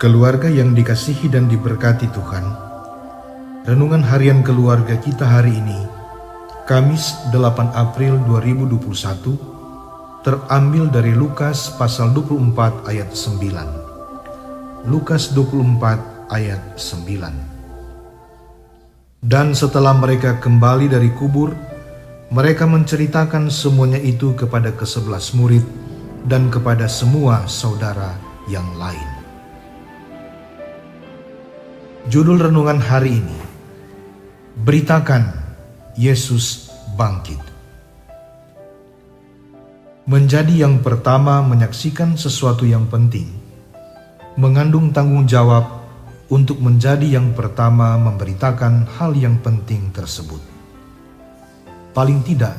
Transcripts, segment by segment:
Keluarga yang dikasihi dan diberkati Tuhan, renungan harian keluarga kita hari ini, Kamis 8 April 2021, terambil dari Lukas pasal 24 ayat 9. Lukas 24 ayat 9. Dan setelah mereka kembali dari kubur, mereka menceritakan semuanya itu kepada ke-11 murid dan kepada semua saudara yang lain. Judul renungan hari ini, beritakan Yesus bangkit. Menjadi yang pertama menyaksikan sesuatu yang penting, mengandung tanggung jawab untuk menjadi yang pertama memberitakan hal yang penting tersebut. Paling tidak,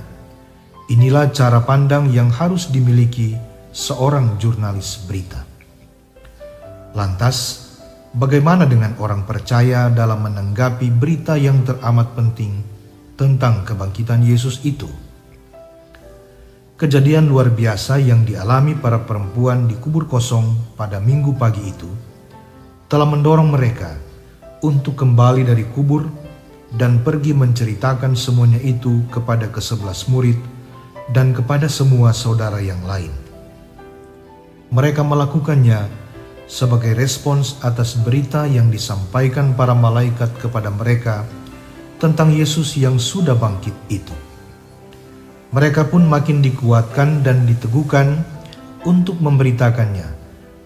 inilah cara pandang yang harus dimiliki seorang jurnalis berita. Lantas, bagaimana dengan orang percaya dalam menanggapi berita yang teramat penting tentang kebangkitan Yesus itu? Kejadian luar biasa yang dialami para perempuan di kubur kosong pada Minggu pagi itu telah mendorong mereka untuk kembali dari kubur dan pergi menceritakan semuanya itu kepada ke-11 murid dan kepada semua saudara yang lain. Mereka melakukannya sebagai respons atas berita yang disampaikan para malaikat kepada mereka tentang Yesus yang sudah bangkit itu. Mereka pun makin dikuatkan dan diteguhkan untuk memberitakannya,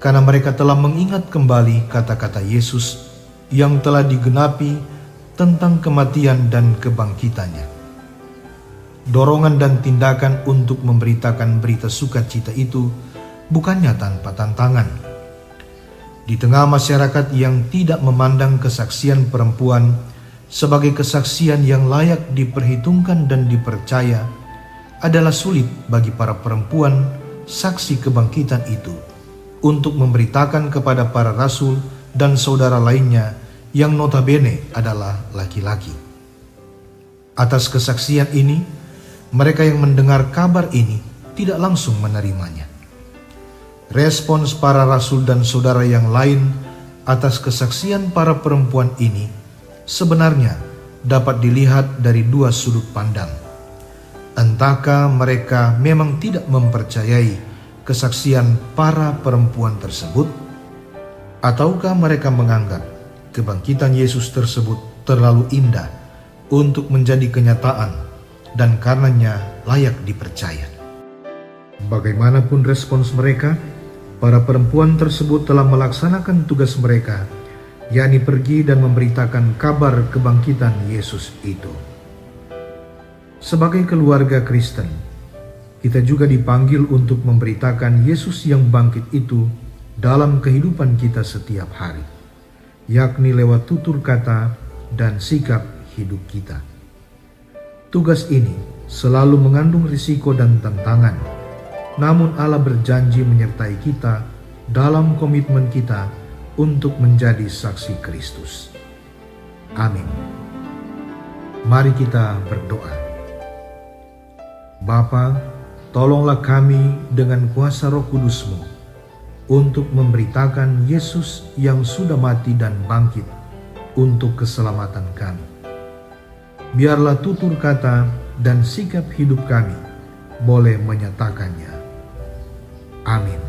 karena mereka telah mengingat kembali kata-kata Yesus yang telah digenapi tentang kematian dan kebangkitannya. Dorongan dan tindakan untuk memberitakan berita sukacita itu bukannya tanpa tantangan. Di tengah masyarakat yang tidak memandang kesaksian perempuan sebagai kesaksian yang layak diperhitungkan dan dipercaya, adalah sulit bagi para perempuan saksi kebangkitan itu untuk memberitakan kepada para rasul dan saudara lainnya yang notabene adalah laki-laki. Atas kesaksian ini, mereka yang mendengar kabar ini tidak langsung menerimanya. Respons para rasul dan saudara yang lain atas kesaksian para perempuan ini sebenarnya dapat dilihat dari dua sudut pandang. Entahkah mereka memang tidak mempercayai kesaksian para perempuan tersebut, ataukah mereka menganggap kebangkitan Yesus tersebut terlalu indah untuk menjadi kenyataan dan karenanya layak dipercaya. Bagaimanapun respons mereka, para perempuan tersebut telah melaksanakan tugas mereka, yakni pergi dan memberitakan kabar kebangkitan Yesus itu. Sebagai keluarga Kristen, kita juga dipanggil untuk memberitakan Yesus yang bangkit itu dalam kehidupan kita setiap hari, yakni lewat tutur kata dan sikap hidup kita. Tugas ini selalu mengandung risiko dan tantangan. Namun Allah berjanji menyertai kita dalam komitmen kita untuk menjadi saksi Kristus. Amin. Mari kita berdoa. Bapa, tolonglah kami dengan kuasa Roh Kudus-Mu untuk memberitakan Yesus yang sudah mati dan bangkit untuk keselamatan kami. Biarlah tutur kata dan sikap hidup kami boleh menyatakannya. Amin.